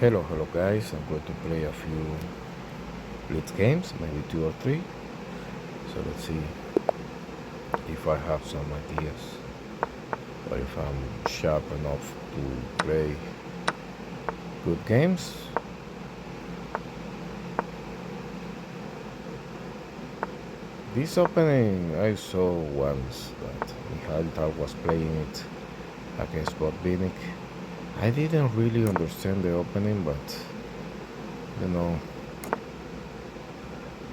Hello guys, I'm going to play a few blitz games, maybe 2 or 3. So let's see if I have some ideas or if I'm sharp enough to play good games. This opening I saw once that Mikhail was playing it against Botvinnik. I didn't really understand the opening, but you know,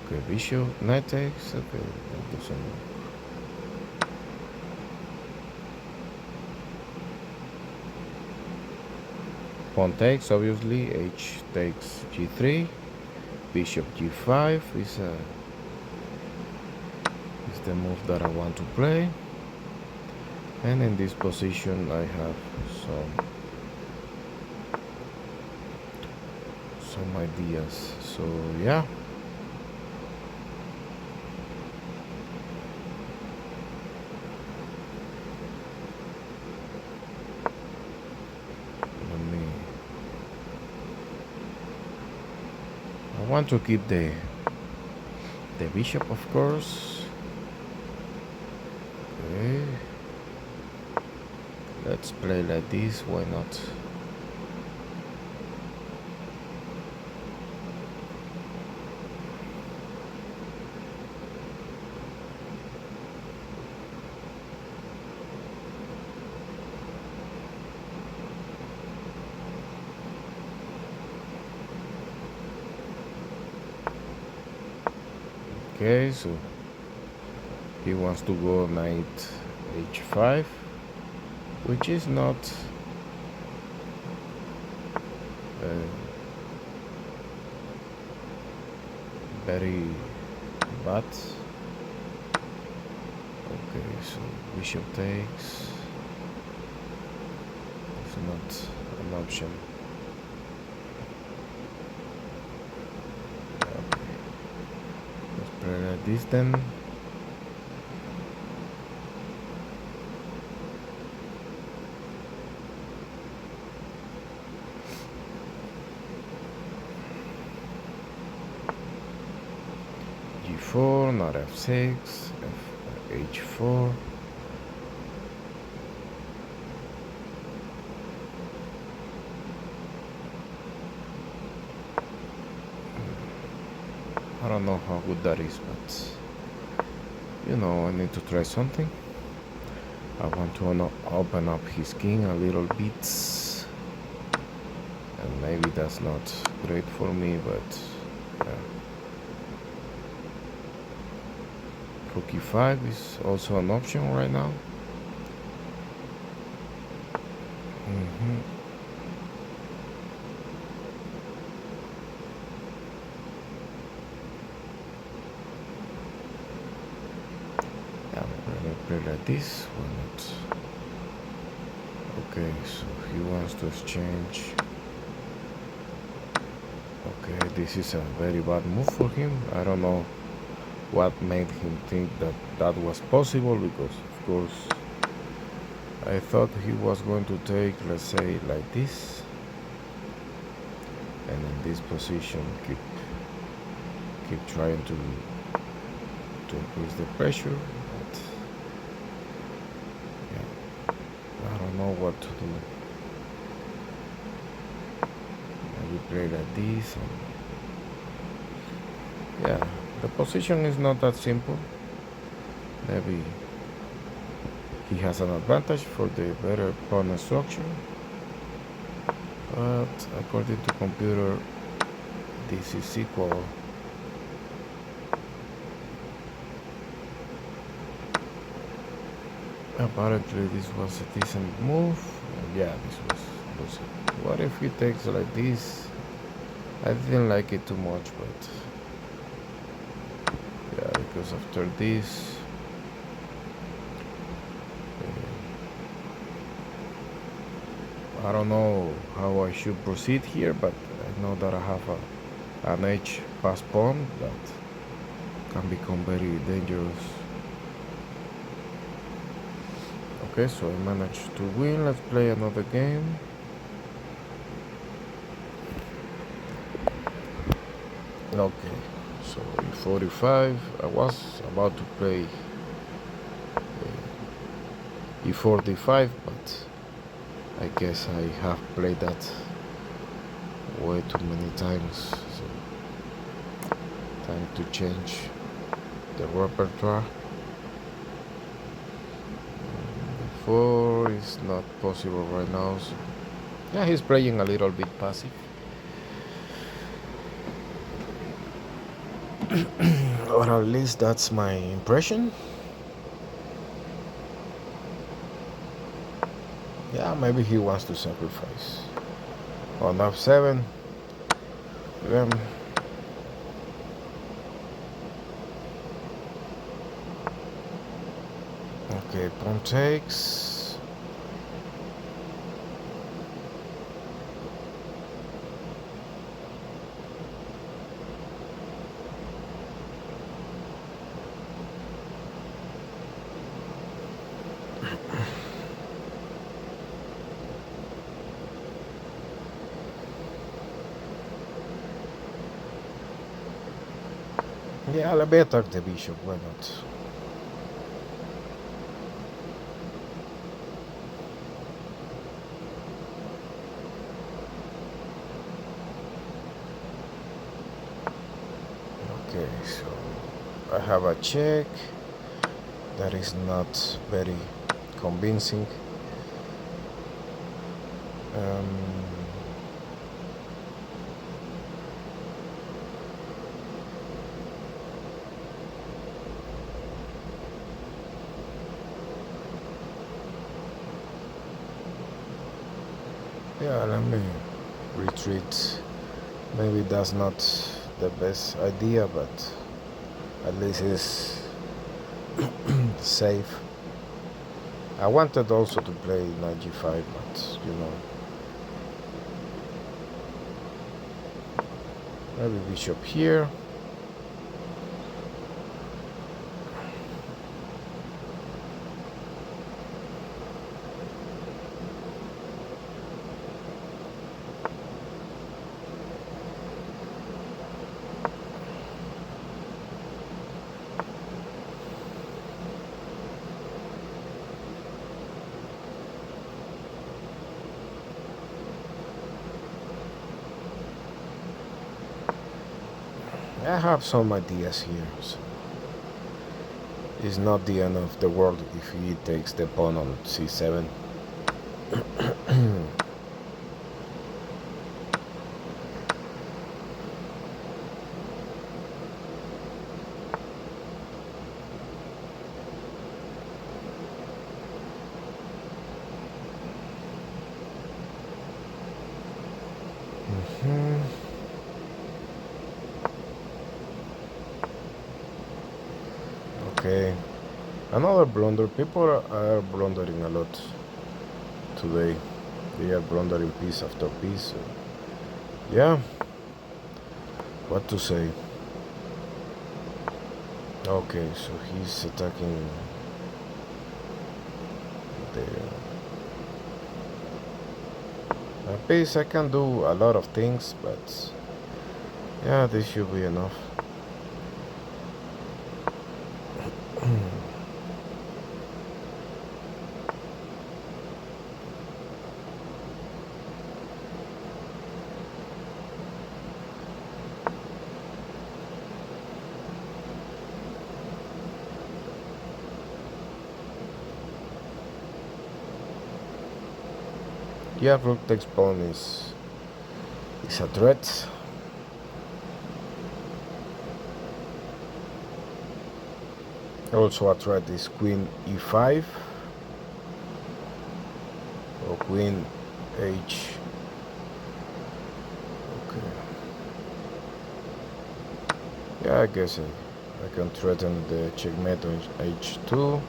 okay, bishop, knight takes, okay, that doesn't work. Pawn takes, obviously, h takes g3, bishop g5 is the move that I want to play. And in this position I have some ideas. So yeah. I want to keep the bishop, of course. Okay. Let's play like this, why not? Okay, so he wants to go knight h5, which is not very bad. Okay, so bishop takes. It's not an option. Okay. Let's play like this then. G4, not f6, h4. I don't know how good that is, but you know, I need to try something. I want to open up his king a little bit, and maybe that's not great for me, but yeah. Rook e5 is also an option right now. Yeah, I'm gonna play like this. Why not? Okay, so he wants to exchange. Okay, this is a very bad move for him. I don't know what made him think that that was possible, because of course I thought he was going to take, let's say, like this, and in this position keep trying to increase the pressure, but yeah, I don't know what to do. Maybe play like this. Yeah, the position is not that simple. Maybe he has an advantage for the better pawn instruction, but according to computer this is equal. Apparently this was a decent move. Yeah, this was losing. What if he takes like this? I didn't like it too much, but yeah, because after this I don't know how I should proceed here, but I know that I have an edge pass pawn that can become very dangerous. Okay, so I managed to win. Let's play another game. Okay, so e45. I was about to play e45, but I guess I have played that way too many times, so time to change the repertoire. 4 is not possible right now, so yeah, he's playing a little bit passive. Or at least that's my impression. Yeah, maybe he wants to sacrifice. On f7. Okay, pawn takes. Yeah, let me attack the bishop, why not? Okay, so I have a check. That is not very convincing. Yeah, let me retreat. Maybe that's not the best idea, but at least it's safe. I wanted also to play knight g5, but you know, maybe bishop here. I have some ideas here. So it's not the end of the world if he takes the pawn on c7. Okay, another blunder. People are blundering a lot today. They are blundering piece after piece. So yeah, what to say? Okay, so he's attacking the piece. I can do a lot of things, but yeah, this should be enough. Yeah, rook takes pawn is a threat. Also a threat is queen e5 or queen h. Okay. Yeah, I guess I can threaten the checkmate on h2.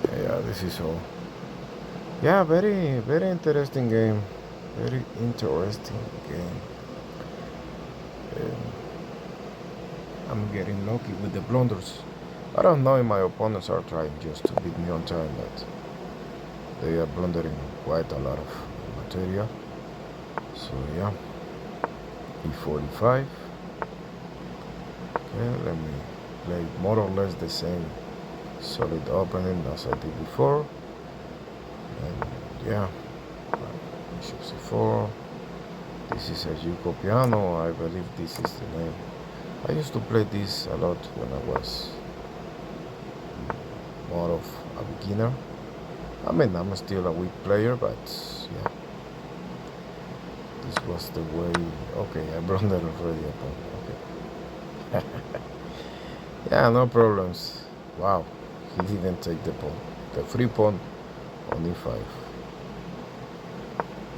Yeah, this is all. Yeah, very interesting game. Very interesting game. I'm getting lucky with the blunders. I don't know if my opponents are trying just to beat me on time, but they are blundering quite a lot of material. So yeah, e45. Okay, let me play more or less the same solid opening as I did before. And yeah, bishop c4. This is a Yuko piano, I believe this is the name. I used to play this a lot when I was more of a beginner. I mean, I'm still a weak player, but yeah, this was the way. Okay, I brought that already upon. Okay. Yeah, no problems. Wow, he didn't take the pawn. The free pawn on e5.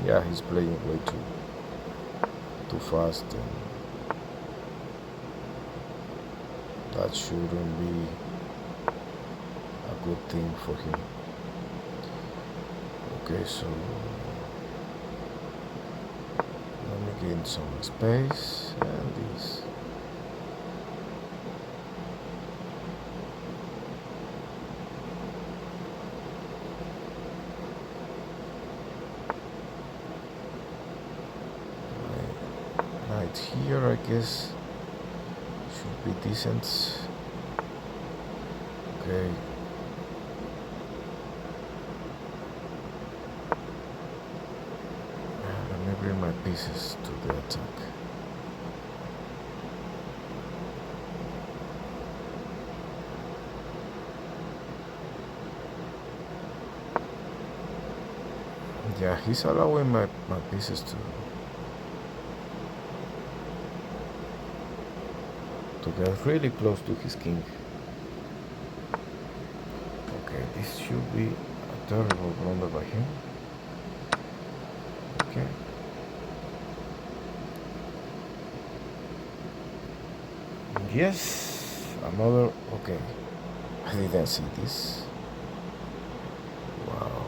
Yeah, he's playing way too fast, and that shouldn't be a good thing for him. Okay, so let me gain some space and this. Knight here, I guess, should be decent. Okay. Let me bring my pieces to the attack. Yeah, he's allowing my pieces to get really close to his king. Okay, this should be a terrible blunder by him. Okay. Yes, another. Okay, I didn't see this. Wow.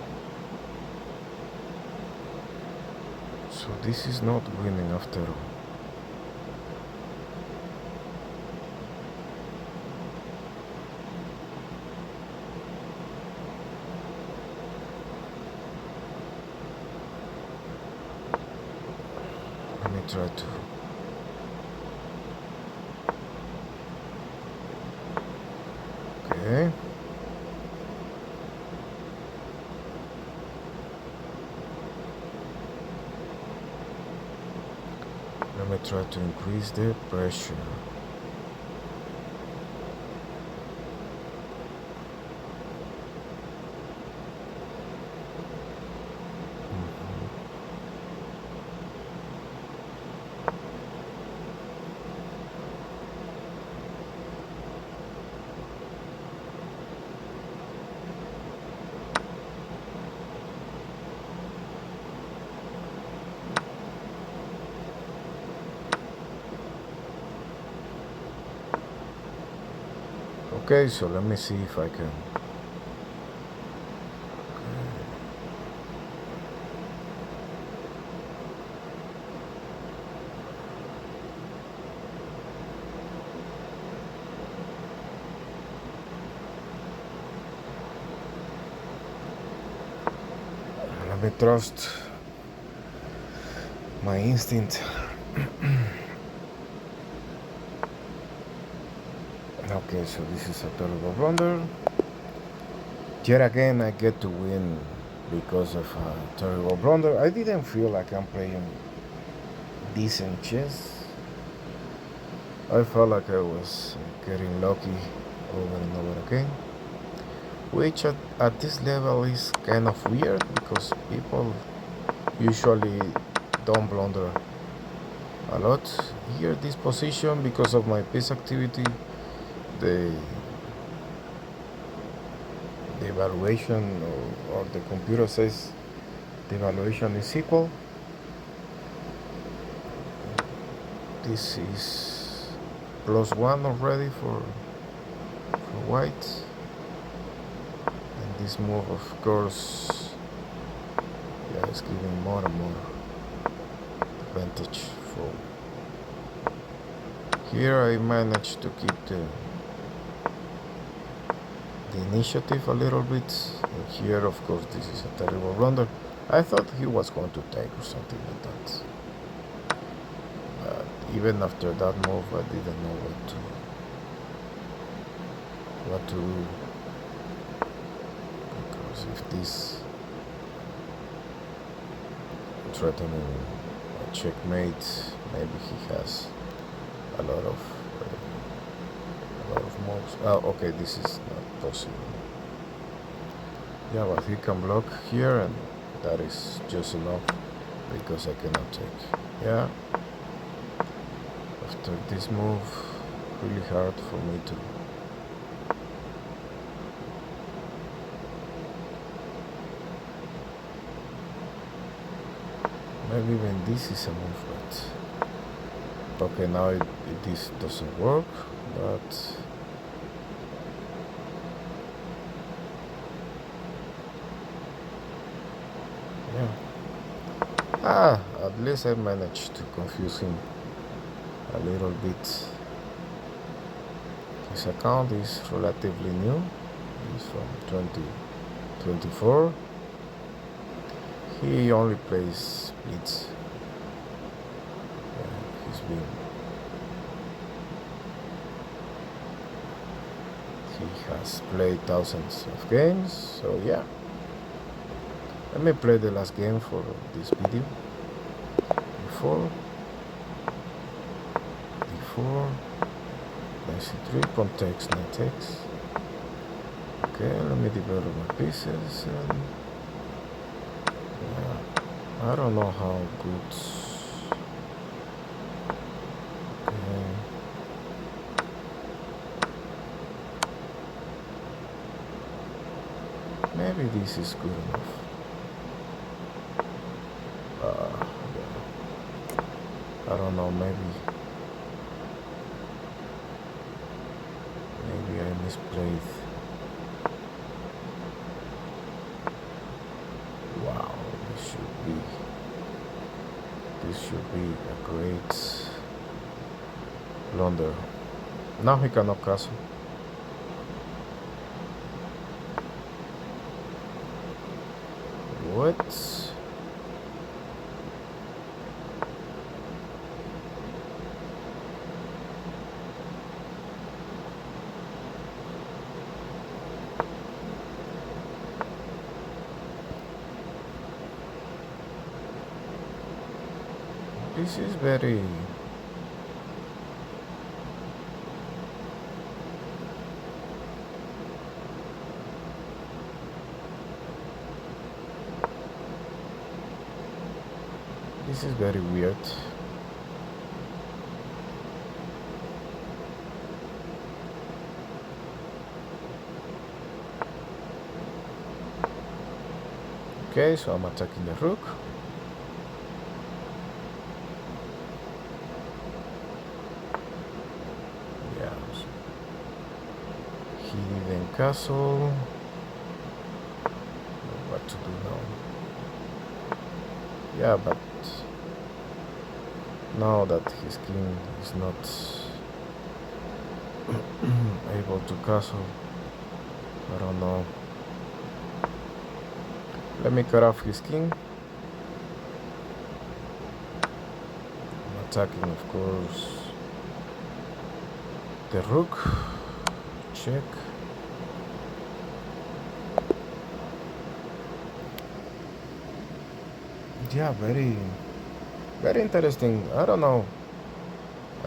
So this is not winning after all. Let me try to. Okay. Let me try to increase the pressure. Okay, so let me see if I can. Let me trust my instinct. Okay, so this is a terrible blunder. Yet again, I get to win because of a terrible blunder. I didn't feel like I'm playing decent chess. I felt like I was getting lucky over and over again, which at this level is kind of weird because people usually don't blunder a lot. Here, this position, because of my piece activity, the evaluation or the computer says the evaluation is equal. This is +1 already for white, and this move, of course, yeah, is giving more and more advantage for. Here I managed to keep the initiative a little bit. And here, of course, this is a terrible blunder. I thought he was going to take or something like that. But even after that move, I didn't know what to what to do, because if this threatening a checkmate, maybe he has a lot of moves. Oh, okay, this is not possible. Yeah, but he can block here, and that is just enough because I cannot take. Yeah, after this move, really hard for me to. Maybe even this is a move, but okay, now this doesn't work, but yeah. At least I managed to confuse him a little bit. His account is relatively new. He's from 2024. He only plays blitz. He has played thousands of games, so yeah. Let me play the last game for this video. D4, knight c3, pawn takes, knight takes. Okay, let me develop my pieces, and yeah, I don't know how good. Okay. Maybe this is good enough. Yeah. I don't know, maybe I misplayed. Wow, this should be a great blunder. Now he cannot castle. What? This is very weird. Okay, so I'm attacking the rook. Yeah, so he didn't castle. What to do now? Yeah, but now that his king is not able to castle, I don't know. Let me cut off his king. I'm attacking, of course, the rook. Check. Yeah, very interesting. I don't know.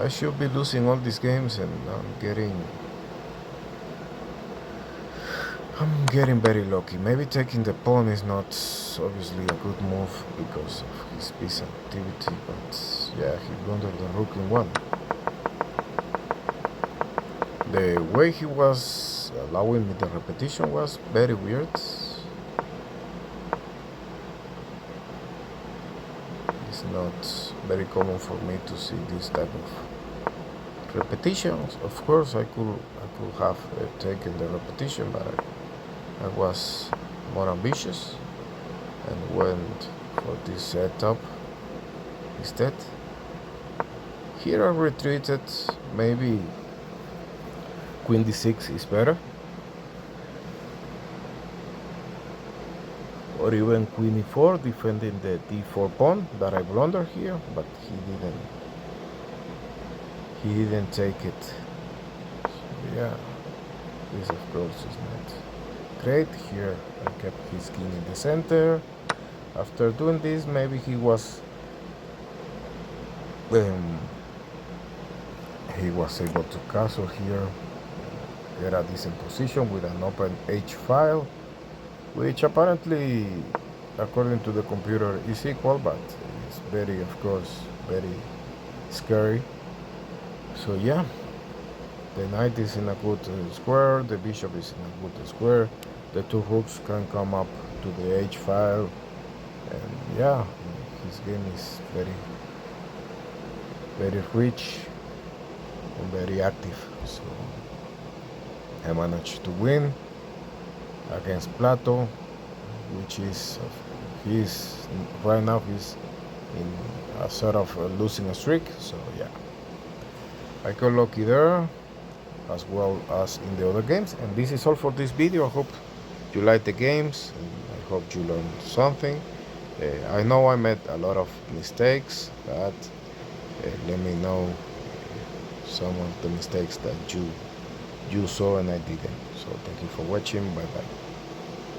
I should be losing all these games, and I'm getting very lucky. Maybe taking the pawn is not obviously a good move because of his piece activity, but yeah, he blundered the rook in one. The way he was allowing me the repetition was very weird. It's not very common for me to see this type of repetitions. Of course, I could have taken the repetition, but I was more ambitious and went for this setup instead. Here I retreated. Maybe queen d6 is better, or even queen e4, defending the d4 pawn that I blundered here, but he didn't take it. So, yeah, This of course is not great. Here I kept his king in the center. After doing this, maybe he was able to castle here, get a decent position with an open h file, which apparently, according to the computer, is equal, but it's very, of course, very scary. So yeah, the knight is in a good square, the bishop is in a good square, the two hooks can come up to the h file, and yeah, his game is very, very rich and very active. So I managed to win against Plato, which is right now he's in a sort of losing a streak. So yeah, I got lucky there as well as in the other games. And this is all for this video. I hope you like the games, and I hope you learned something. I know I made a lot of mistakes, but let me know some of the mistakes that you saw and I didn't. So thank you for watching. Bye bye.